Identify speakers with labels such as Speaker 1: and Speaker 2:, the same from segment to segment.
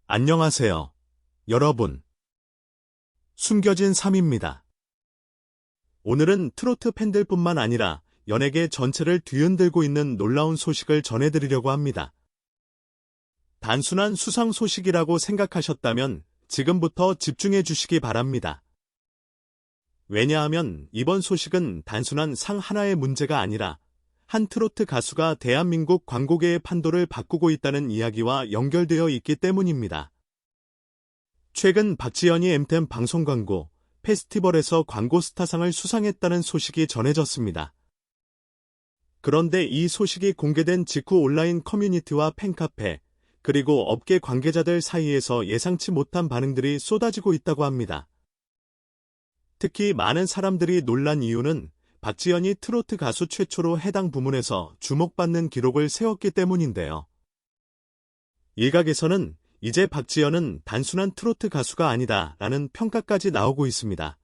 Speaker 1: 안녕하세요, 여러분. 숨겨진 3입니다. 오늘은 트로트 팬들뿐만 아니라 연예계 전체를 뒤흔들고 있는 놀라운 소식을 전해드리려고 합니다. 단순한 수상 소식이라고 생각하셨다면 지금부터 집중해 주시기 바랍니다. 왜냐하면 이번 소식은 단순한 상 하나의 문제가 아니라 한 트로트 가수가 대한민국 광고계의 판도를 바꾸고 있다는 이야기와 연결되어 있기 때문입니다. 최근 박지현이 엠템 방송 광고 페스티벌에서 광고 스타상을 수상했다는 소식이 전해졌습니다. 그런데 이 소식이 공개된 직후 온라인 커뮤니티와 팬카페, 그리고 업계 관계자들 사이에서 예상치 못한 반응들이 쏟아지고 있다고 합니다. 특히 많은 사람들이 놀란 이유는 박지현이 트로트 가수 최초로 해당 부문에서 주목받는 기록을 세웠기 때문인데요. 일각에서는 이제 박지현은 단순한 트로트 가수가 아니다 라는 평가까지 나오고 있습니다.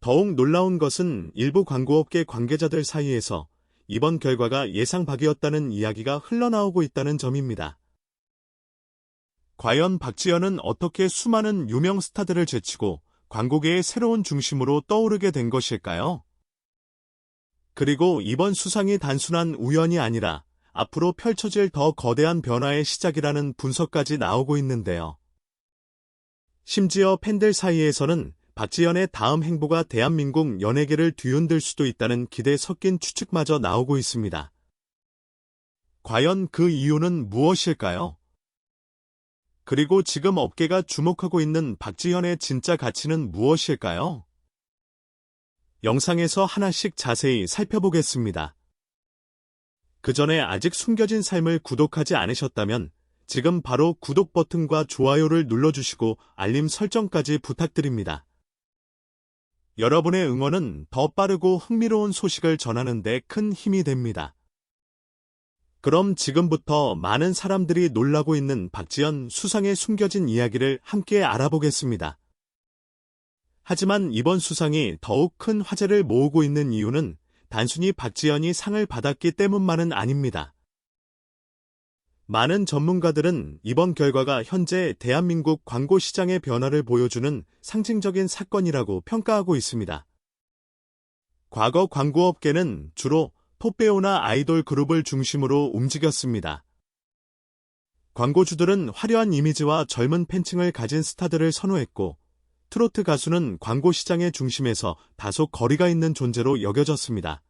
Speaker 1: 더욱 놀라운 것은 일부 광고업계 관계자들 사이에서 이번 결과가 예상 밖이었다는 이야기가 흘러나오고 있다는 점입니다. 과연 박지현은 어떻게 수많은 유명 스타들을 제치고 광고계의 새로운 중심으로 떠오르게 된 것일까요? 그리고 이번 수상이 단순한 우연이 아니라 앞으로 펼쳐질 더 거대한 변화의 시작이라는 분석까지 나오고 있는데요. 심지어 팬들 사이에서는 박지현의 다음 행보가 대한민국 연예계를 뒤흔들 수도 있다는 기대 섞인 추측마저 나오고 있습니다. 과연 그 이유는 무엇일까요? 그리고 지금 업계가 주목하고 있는 박지현의 진짜 가치는 무엇일까요? 영상에서 하나씩 자세히 살펴보겠습니다. 그 전에 아직 숨겨진 삶을 구독하지 않으셨다면 지금 바로 구독 버튼과 좋아요를 눌러주시고 알림 설정까지 부탁드립니다. 여러분의 응원은 더 빠르고 흥미로운 소식을 전하는 데 큰 힘이 됩니다. 그럼 지금부터 많은 사람들이 놀라고 있는 박지현 수상의 숨겨진 이야기를 함께 알아보겠습니다. 하지만 이번 수상이 더욱 큰 화제를 모으고 있는 이유는 단순히 박지현이 상을 받았기 때문만은 아닙니다. 많은 전문가들은 이번 결과가 현재 대한민국 광고 시장의 변화를 보여주는 상징적인 사건이라고 평가하고 있습니다. 과거 광고업계는 주로 톱배우나 아이돌 그룹을 중심으로 움직였습니다. 광고주들은 화려한 이미지와 젊은 팬층을 가진 스타들을 선호했고, 트로트 가수는 광고 시장의 중심에서 다소 거리가 있는 존재로 여겨졌습니다.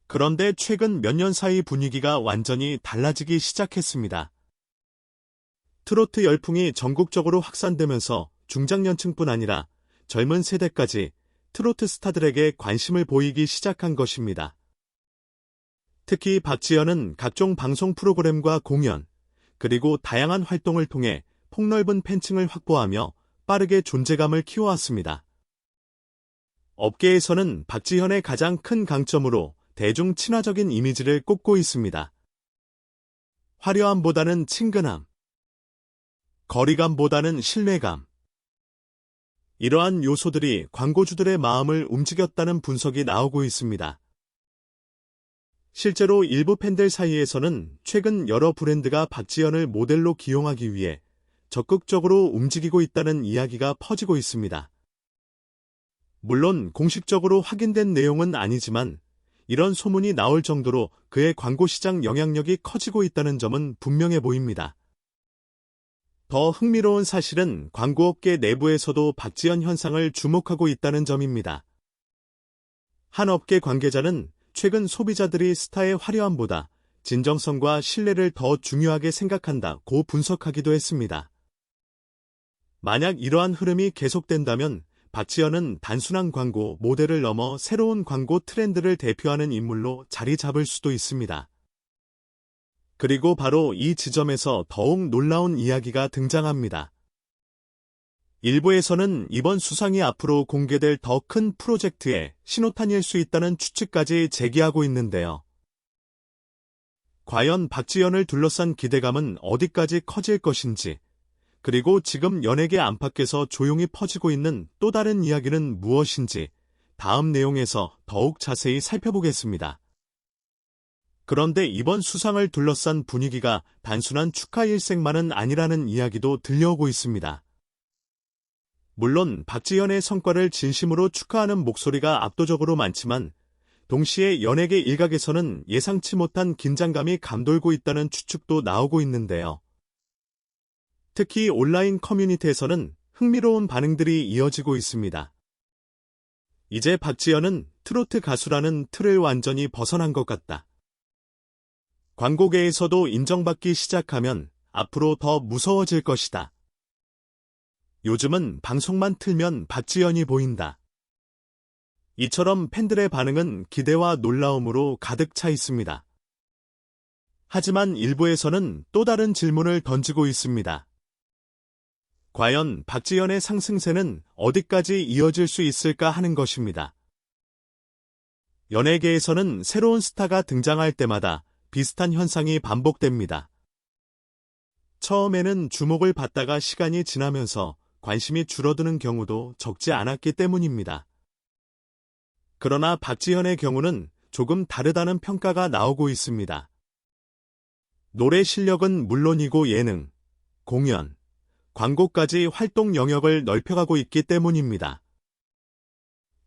Speaker 1: 그런데 최근 몇 년 사이 분위기가 완전히 달라지기 시작했습니다. 트로트 열풍이 전국적으로 확산되면서 중장년층뿐 아니라 젊은 세대까지 트로트 스타들에게 관심을 보이기 시작한 것입니다. 특히 박지현은 각종 방송 프로그램과 공연, 그리고 다양한 활동을 통해 폭넓은 팬층을 확보하며 빠르게 존재감을 키워왔습니다. 업계에서는 박지현의 가장 큰 강점으로 대중 친화적인 이미지를 꼽고 있습니다. 화려함보다는 친근함, 거리감보다는 신뢰감. 이러한 요소들이 광고주들의 마음을 움직였다는 분석이 나오고 있습니다. 실제로 일부 팬들 사이에서는 최근 여러 브랜드가 박지현을 모델로 기용하기 위해 적극적으로 움직이고 있다는 이야기가 퍼지고 있습니다. 물론 공식적으로 확인된 내용은 아니지만 이런 소문이 나올 정도로 그의 광고 시장 영향력이 커지고 있다는 점은 분명해 보입니다. 더 흥미로운 사실은 광고업계 내부에서도 박지현 현상을 주목하고 있다는 점입니다. 한 업계 관계자는 최근 소비자들이 스타의 화려함보다 진정성과 신뢰를 더 중요하게 생각한다고 분석하기도 했습니다. 만약 이러한 흐름이 계속된다면 박지현은 단순한 광고 모델을 넘어 새로운 광고 트렌드를 대표하는 인물로 자리 잡을 수도 있습니다. 그리고 바로 이 지점에서 더욱 놀라운 이야기가 등장합니다. 일부에서는 이번 수상이 앞으로 공개될 더 큰 프로젝트의 신호탄일 수 있다는 추측까지 제기하고 있는데요. 과연 박지현을 둘러싼 기대감은 어디까지 커질 것인지, 그리고 지금 연예계 안팎에서 조용히 퍼지고 있는 또 다른 이야기는 무엇인지 다음 내용에서 더욱 자세히 살펴보겠습니다. 그런데 이번 수상을 둘러싼 분위기가 단순한 축하 일색만은 아니라는 이야기도 들려오고 있습니다. 물론 박지현의 성과를 진심으로 축하하는 목소리가 압도적으로 많지만 동시에 연예계 일각에서는 예상치 못한 긴장감이 감돌고 있다는 추측도 나오고 있는데요. 특히 온라인 커뮤니티에서는 흥미로운 반응들이 이어지고 있습니다. 이제 박지현은 트로트 가수라는 틀을 완전히 벗어난 것 같다. 광고계에서도 인정받기 시작하면 앞으로 더 무서워질 것이다. 요즘은 방송만 틀면 박지현이 보인다. 이처럼 팬들의 반응은 기대와 놀라움으로 가득 차 있습니다. 하지만 일부에서는 또 다른 질문을 던지고 있습니다. 과연 박지현의 상승세는 어디까지 이어질 수 있을까 하는 것입니다. 연예계에서는 새로운 스타가 등장할 때마다 비슷한 현상이 반복됩니다. 처음에는 주목을 받다가 시간이 지나면서 관심이 줄어드는 경우도 적지 않았기 때문입니다. 그러나 박지현의 경우는 조금 다르다는 평가가 나오고 있습니다. 노래 실력은 물론이고 예능, 공연, 광고까지 활동 영역을 넓혀가고 있기 때문입니다.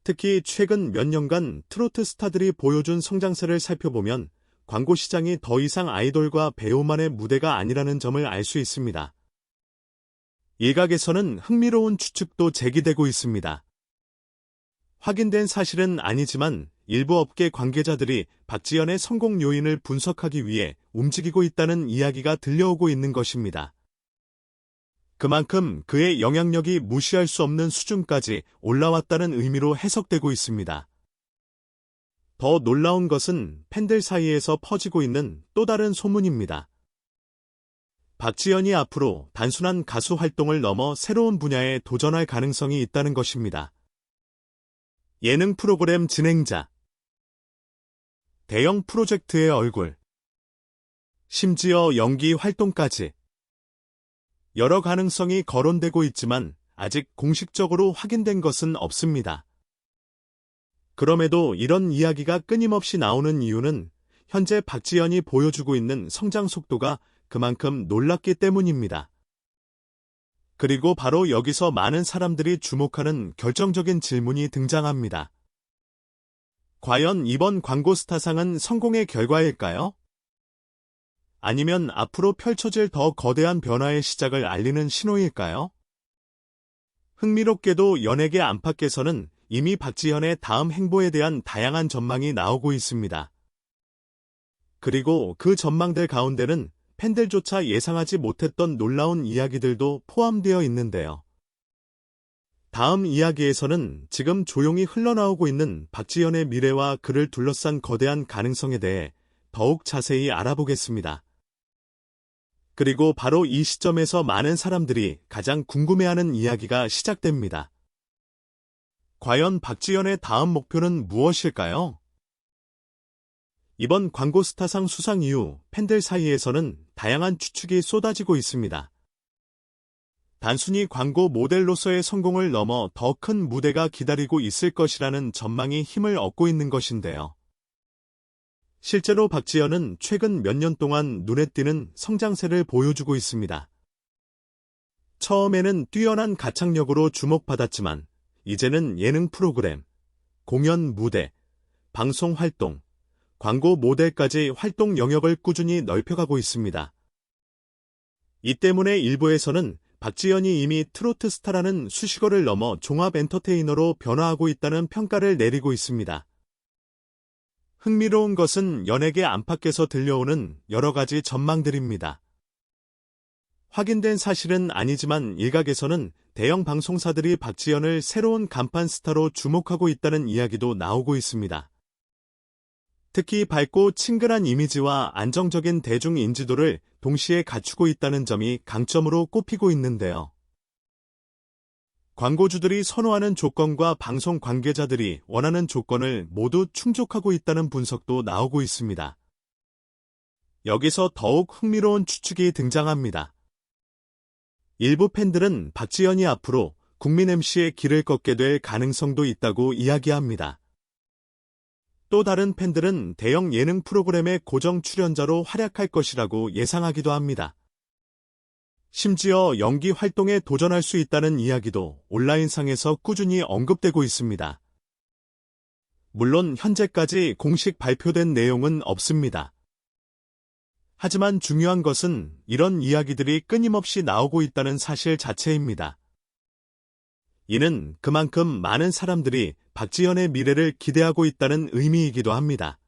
Speaker 1: 특히 최근 몇 년간 트로트 스타들이 보여준 성장세를 살펴보면 광고 시장이 더 이상 아이돌과 배우만의 무대가 아니라는 점을 알 수 있습니다. 일각에서는 흥미로운 추측도 제기되고 있습니다. 확인된 사실은 아니지만 일부 업계 관계자들이 박지현의 성공 요인을 분석하기 위해 움직이고 있다는 이야기가 들려오고 있는 것입니다. 그만큼 그의 영향력이 무시할 수 없는 수준까지 올라왔다는 의미로 해석되고 있습니다. 더 놀라운 것은 팬들 사이에서 퍼지고 있는 또 다른 소문입니다. 박지현이 앞으로 단순한 가수 활동을 넘어 새로운 분야에 도전할 가능성이 있다는 것입니다. 예능 프로그램 진행자, 대형 프로젝트의 얼굴, 심지어 연기 활동까지. 여러 가능성이 거론되고 있지만 아직 공식적으로 확인된 것은 없습니다. 그럼에도 이런 이야기가 끊임없이 나오는 이유는 현재 박지현이 보여주고 있는 성장 속도가 그만큼 놀랍기 때문입니다. 그리고 바로 여기서 많은 사람들이 주목하는 결정적인 질문이 등장합니다. 과연 이번 광고 스타상은 성공의 결과일까요? 아니면 앞으로 펼쳐질 더 거대한 변화의 시작을 알리는 신호일까요? 흥미롭게도 연예계 안팎에서는 이미 박지현의 다음 행보에 대한 다양한 전망이 나오고 있습니다. 그리고 그 전망들 가운데는 팬들조차 예상하지 못했던 놀라운 이야기들도 포함되어 있는데요. 다음 이야기에서는 지금 조용히 흘러나오고 있는 박지현의 미래와 그를 둘러싼 거대한 가능성에 대해 더욱 자세히 알아보겠습니다. 그리고 바로 이 시점에서 많은 사람들이 가장 궁금해하는 이야기가 시작됩니다. 과연 박지현의 다음 목표는 무엇일까요? 이번 광고 스타상 수상 이후 팬들 사이에서는 다양한 추측이 쏟아지고 있습니다. 단순히 광고 모델로서의 성공을 넘어 더 큰 무대가 기다리고 있을 것이라는 전망이 힘을 얻고 있는 것인데요. 실제로 박지현은 최근 몇 년 동안 눈에 띄는 성장세를 보여주고 있습니다. 처음에는 뛰어난 가창력으로 주목받았지만 이제는 예능 프로그램, 공연 무대, 방송 활동, 광고 모델까지 활동 영역을 꾸준히 넓혀가고 있습니다. 이 때문에 일부에서는 박지현이 이미 트로트 스타라는 수식어를 넘어 종합 엔터테이너로 변화하고 있다는 평가를 내리고 있습니다. 흥미로운 것은 연예계 안팎에서 들려오는 여러 가지 전망들입니다. 확인된 사실은 아니지만 일각에서는 대형 방송사들이 박지현을 새로운 간판 스타로 주목하고 있다는 이야기도 나오고 있습니다. 특히 밝고 친근한 이미지와 안정적인 대중 인지도를 동시에 갖추고 있다는 점이 강점으로 꼽히고 있는데요. 광고주들이 선호하는 조건과 방송 관계자들이 원하는 조건을 모두 충족하고 있다는 분석도 나오고 있습니다. 여기서 더욱 흥미로운 추측이 등장합니다. 일부 팬들은 박지현이 앞으로 국민 MC의 길을 걷게 될 가능성도 있다고 이야기합니다. 또 다른 팬들은 대형 예능 프로그램의 고정 출연자로 활약할 것이라고 예상하기도 합니다. 심지어 연기 활동에 도전할 수 있다는 이야기도 온라인상에서 꾸준히 언급되고 있습니다. 물론 현재까지 공식 발표된 내용은 없습니다. 하지만 중요한 것은 이런 이야기들이 끊임없이 나오고 있다는 사실 자체입니다. 이는 그만큼 많은 사람들이 박지현의 미래를 기대하고 있다는 의미이기도 합니다.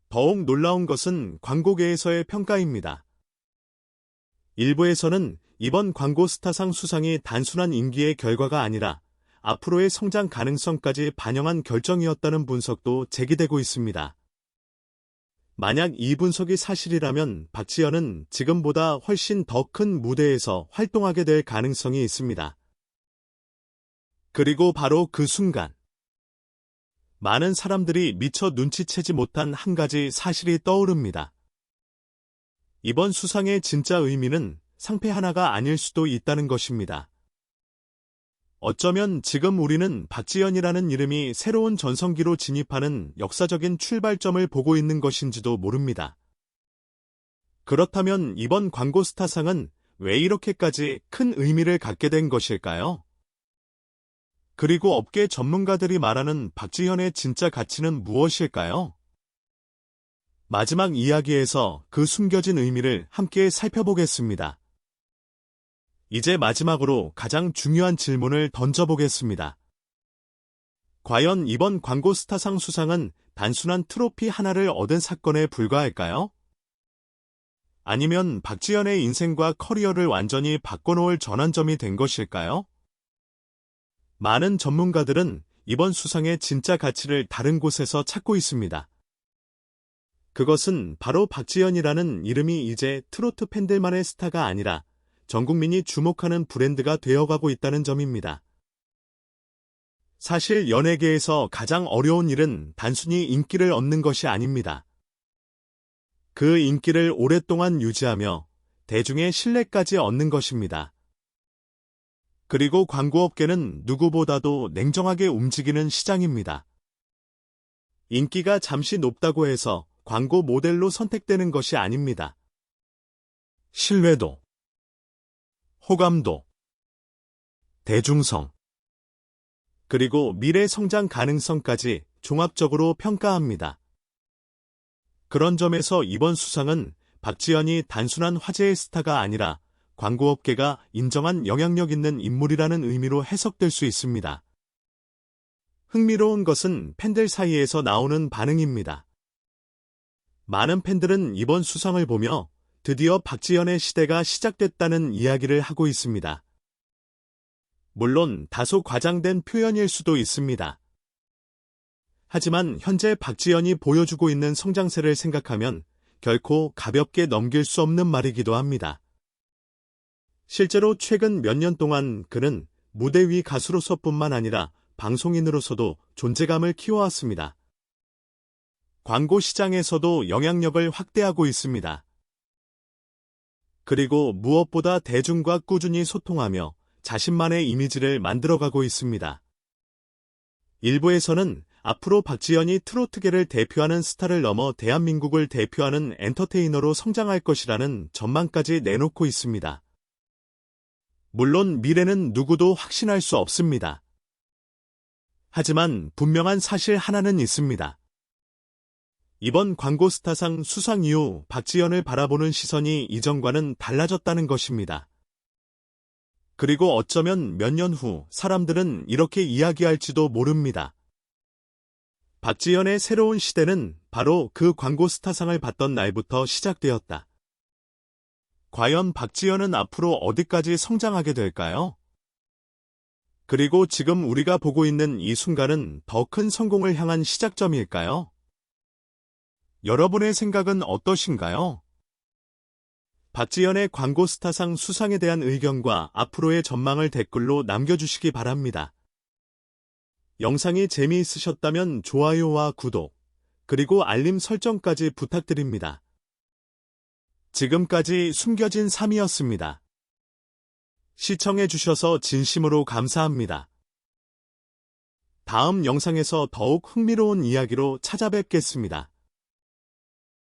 Speaker 1: 더욱 놀라운 것은 광고계에서의 평가입니다. 일부에서는 이번 광고 스타상 수상이 단순한 인기의 결과가 아니라 앞으로의 성장 가능성까지 반영한 결정이었다는 분석도 제기되고 있습니다. 만약 이 분석이 사실이라면 박지현은 지금보다 훨씬 더 큰 무대에서 활동하게 될 가능성이 있습니다. 그리고 바로 그 순간, 많은 사람들이 미처 눈치채지 못한 한 가지 사실이 떠오릅니다. 이번 수상의 진짜 의미는 상패 하나가 아닐 수도 있다는 것입니다. 어쩌면 지금 우리는 박지현이라는 이름이 새로운 전성기로 진입하는 역사적인 출발점을 보고 있는 것인지도 모릅니다. 그렇다면 이번 광고 스타상은 왜 이렇게까지 큰 의미를 갖게 된 것일까요? 그리고 업계 전문가들이 말하는 박지현의 진짜 가치는 무엇일까요? 마지막 이야기에서 그 숨겨진 의미를 함께 살펴보겠습니다. 이제 마지막으로 가장 중요한 질문을 던져보겠습니다. 과연 이번 광고 스타상 수상은 단순한 트로피 하나를 얻은 사건에 불과할까요? 아니면 박지현의 인생과 커리어를 완전히 바꿔놓을 전환점이 된 것일까요? 많은 전문가들은 이번 수상의 진짜 가치를 다른 곳에서 찾고 있습니다. 그것은 바로 박지현이라는 이름이 이제 트로트 팬들만의 스타가 아니라 전 국민이 주목하는 브랜드가 되어가고 있다는 점입니다. 사실 연예계에서 가장 어려운 일은 단순히 인기를 얻는 것이 아닙니다. 그 인기를 오랫동안 유지하며 대중의 신뢰까지 얻는 것입니다. 그리고 광고업계는 누구보다도 냉정하게 움직이는 시장입니다. 인기가 잠시 높다고 해서 광고 모델로 선택되는 것이 아닙니다. 신뢰도, 호감도, 대중성, 그리고 미래 성장 가능성까지 종합적으로 평가합니다. 그런 점에서 이번 수상은 박지현이 단순한 화제의 스타가 아니라 광고업계가 인정한 영향력 있는 인물이라는 의미로 해석될 수 있습니다. 흥미로운 것은 팬들 사이에서 나오는 반응입니다. 많은 팬들은 이번 수상을 보며 드디어 박지현의 시대가 시작됐다는 이야기를 하고 있습니다. 물론 다소 과장된 표현일 수도 있습니다. 하지만 현재 박지현이 보여주고 있는 성장세를 생각하면 결코 가볍게 넘길 수 없는 말이기도 합니다. 실제로 최근 몇 년 동안 그는 무대 위 가수로서뿐만 아니라 방송인으로서도 존재감을 키워왔습니다. 광고 시장에서도 영향력을 확대하고 있습니다. 그리고 무엇보다 대중과 꾸준히 소통하며 자신만의 이미지를 만들어가고 있습니다. 일부에서는 앞으로 박지현이 트로트계를 대표하는 스타를 넘어 대한민국을 대표하는 엔터테이너로 성장할 것이라는 전망까지 내놓고 있습니다. 물론 미래는 누구도 확신할 수 없습니다. 하지만 분명한 사실 하나는 있습니다. 이번 광고 스타상 수상 이후 박지현을 바라보는 시선이 이전과는 달라졌다는 것입니다. 그리고 어쩌면 몇 년 후 사람들은 이렇게 이야기할지도 모릅니다. 박지현의 새로운 시대는 바로 그 광고 스타상을 받던 날부터 시작되었다. 과연 박지현은 앞으로 어디까지 성장하게 될까요? 그리고 지금 우리가 보고 있는 이 순간은 더 큰 성공을 향한 시작점일까요? 여러분의 생각은 어떠신가요? 박지현의 광고 스타상 수상에 대한 의견과 앞으로의 전망을 댓글로 남겨주시기 바랍니다. 영상이 재미있으셨다면 좋아요와 구독, 그리고 알림 설정까지 부탁드립니다. 지금까지 숨겨진 3이었습니다. 시청해주셔서 진심으로 감사합니다. 다음 영상에서 더욱 흥미로운 이야기로 찾아뵙겠습니다.